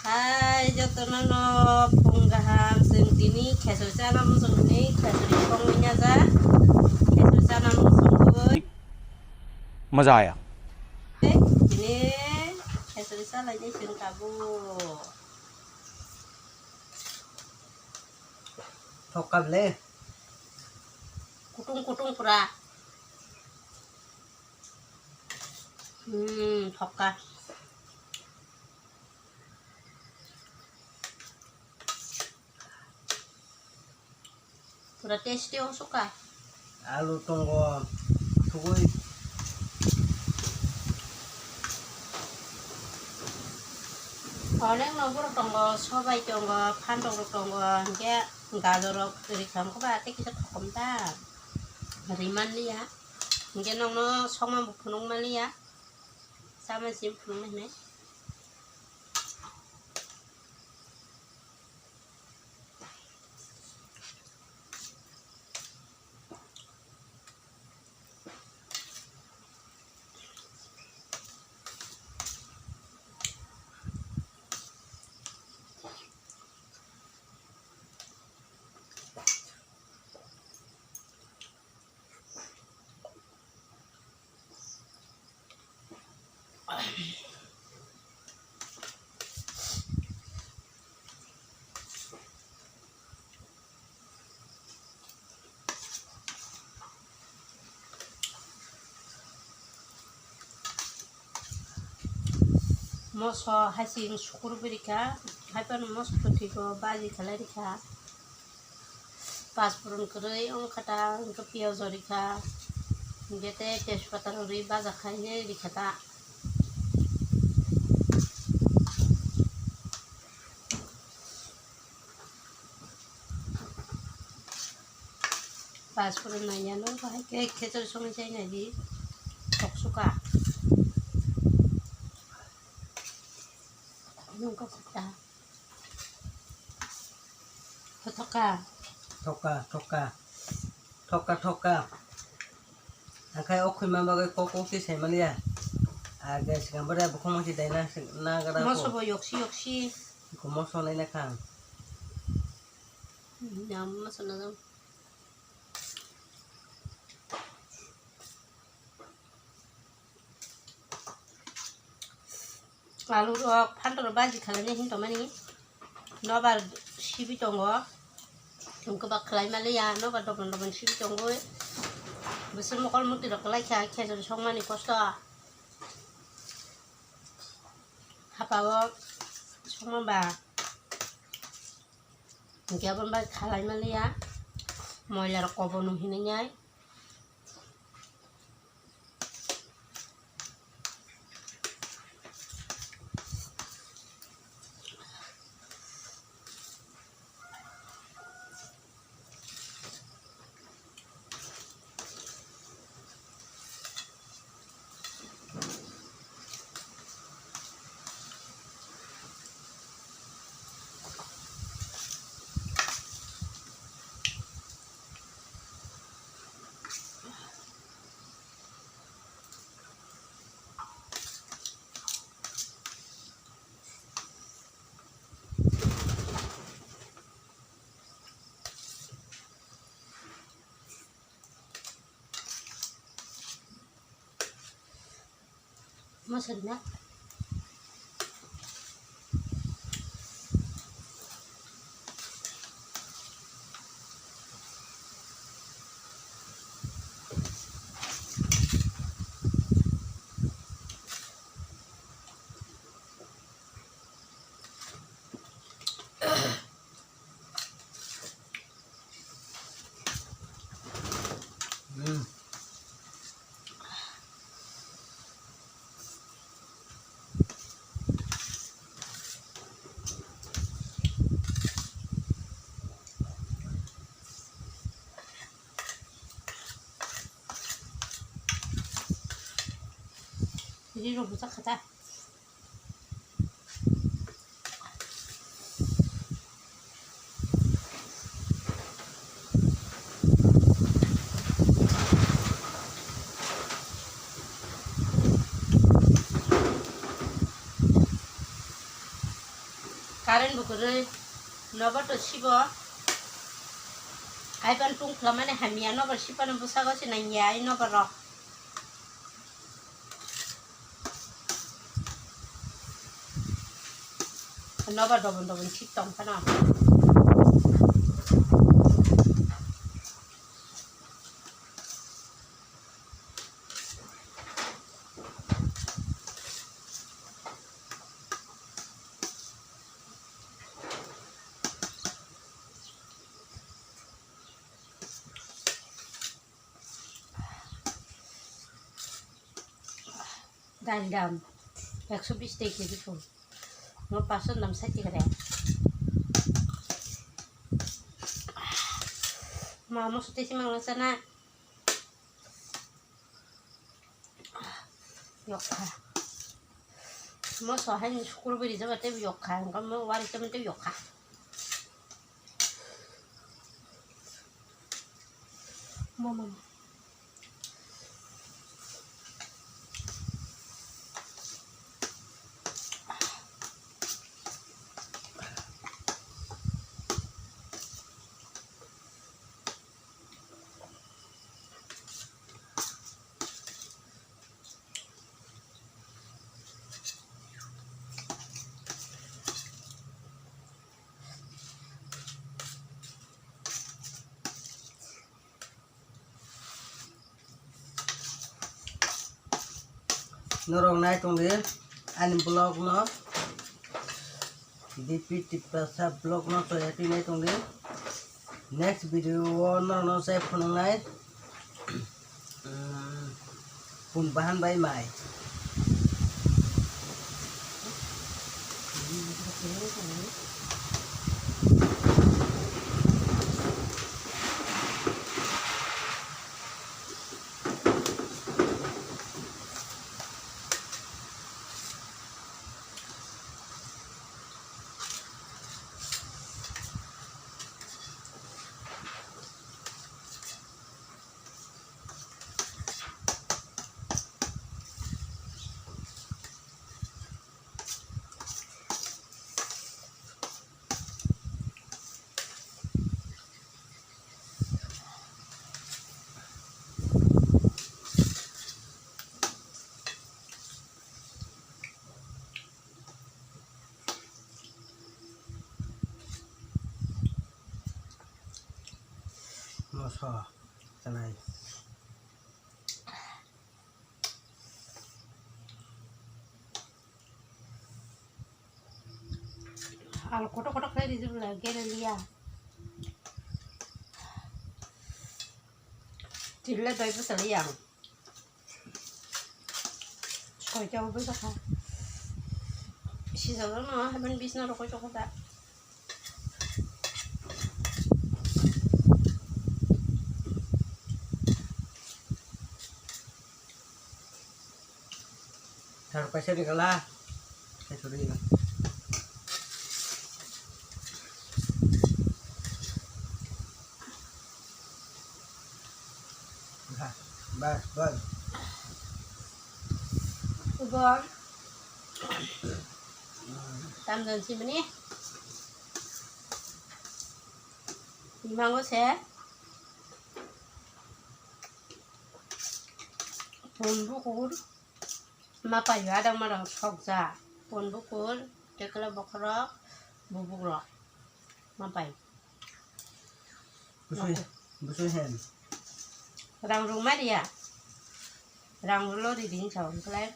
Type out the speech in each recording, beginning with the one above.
Hai, jotonono punggaham sentini kesusahan sungni kesuri pengwinya za kesusahan sungguh मज़ा आया। ini kesusahan lagi singkabu Thokap le kutung pura thokka pura tasty oh suka alu tonggo thugui Oleh nobur tonggo sobai tonggo pandong tonggo dia galorok dari kamu berarti kita tokom ta riman liya dia nongno soma bukunung malia sama simpul nih moso hasil syukur berika hapan moso putiko baji kalarika pas purun kerei kata kepiau zorika gete tespata ruri baza kanye dikata pas purun nanya no kayak kecer sungai saya di tok suka nunggu kita thoka akai okhoi mabagai kokokti semalia aga sigambara bukhomati daina nagara moso ko bo yoksi komoso naina kan nyam moso na lalu pantor baji kalanya hinto mani nobar sibi tongo tungku bak kelai malia nobar dobon sibi tongo besar mokol muti dok kelai kaya jadi song mani kosto apa wo song ba mungkin abon ba kelai malia mau lara kobonu hinanya maksudnya jadi rubuh kata कारेन्ट बुकुरै नबाट सिब आइपान टुङ फ्लमाने हामीया नबर सिपान बुसागोसि नाइया आइ नबर नबर दबन ठीक तम खाना दाल दाम 120 टे KG full mo pasok nam sa tigre mama suti si mang sana yokha mo so han school beri jaba te yokha ngam mo wari te te yokha mama Norong nai tong dia ani blog no DP tipasa blog no so yati nai tong dia next video no saya phone nai pun bahan bai mai so tanai al kotak lagi di sebelah kiri liya Tilla dai bu sali yang koi jauh bu saka si sala no haben bisna rokoi chokota thar paisa di kala saya suri bas ubon tam dần si mani mango se pon bukur mapa yu adang marang sokja pon bukur tekla bokro bubuk ro mapai busui hen rang rumah dia rang lo di ding chau klai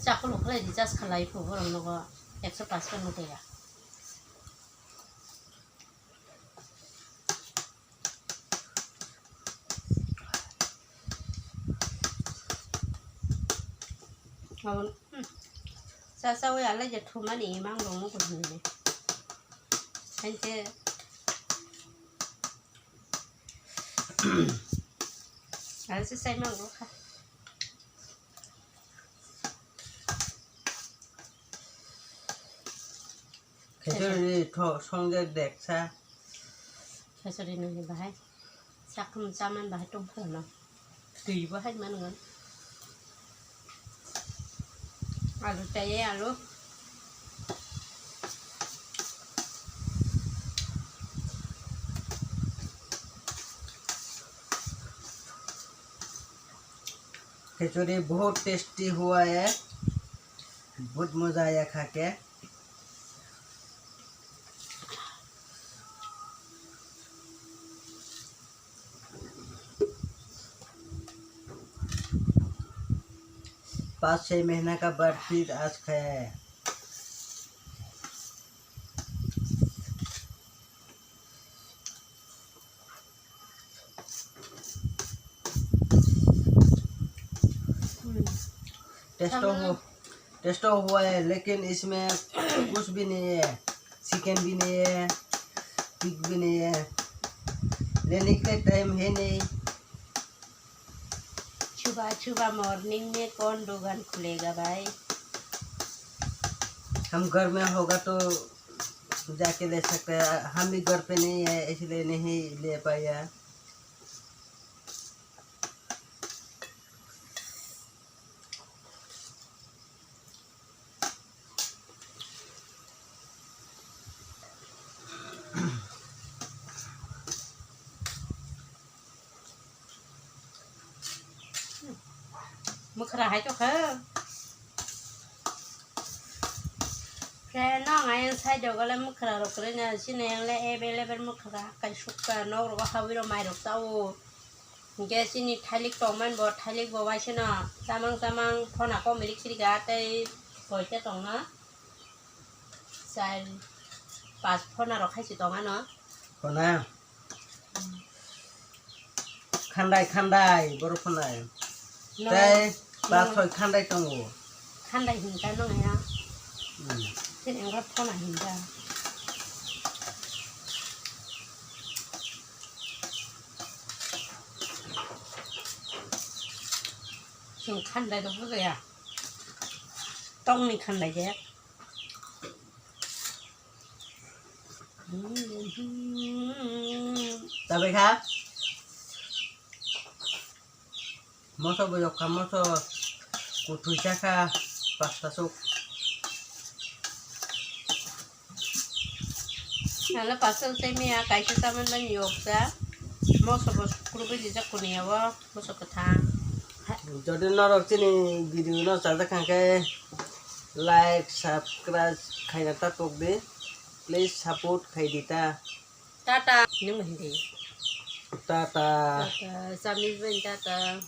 cha ko lo klai di jas khalai pu ro no go 105 kan no ya sao vậy là giờ thu mà đi mang đồ của mình này anh chơi anh sẽ xem mang đồ khác cái chỗ này thọ xong ra đẹp xa cái chỗ này này bài chắc không sao mình bài trong phần nào tùy vào hết mà nữa alu caya alu खिचड़ी बहुत tasty हुआ है, बहुत मज़ा आया खा के। पाँच छः महीना का बाद फिर आज खाया है। टेस्ट हुआ है, लेकिन इसमें कुछ भी नहीं है, चिकन भी नहीं है, पिग भी नहीं है, लेने का टाइम है नहीं। सुबह मॉर्निंग में कौन दुकान खुलेगा भाई? हम घर में होगा तो जाके ले सकते हैं, हम भी घर पे नहीं है इसलिए नहीं ले पाया। मुखरा है तो खा cái nó ngay sai được cái mức khá được cái này xin này là em bên mức khá cái súc cả nó rồi có hai video mai được tao cái xin đi thái lịch tổng man bột thái lịch bột vai xin à samang phò nào có mấy lịch xí cả đây rồi chết tổng nó sai pas phò nào được hay chỉ tổng ăn nó phò nào khăn đai bro phò này đây ba thôi khăn đai trong ngủ khăn đai hình ta nó này á xin em gấp phò nào hình ra dùng khăn đai đâu có gì à tông này khăn đai chứ Tapi kah? Moso boyok ka moso kutu chaka pasta suk. Nala pasal saya mia kaisa saman ban yok sa moso bos krubi dijak kunia wa moso ketang. Jadi norok sini video no sada kangke like subscribe khaina ta tok de. Please support khai dita. Tata nhưng mà hindi. Tata. Tata, sambil ben tata.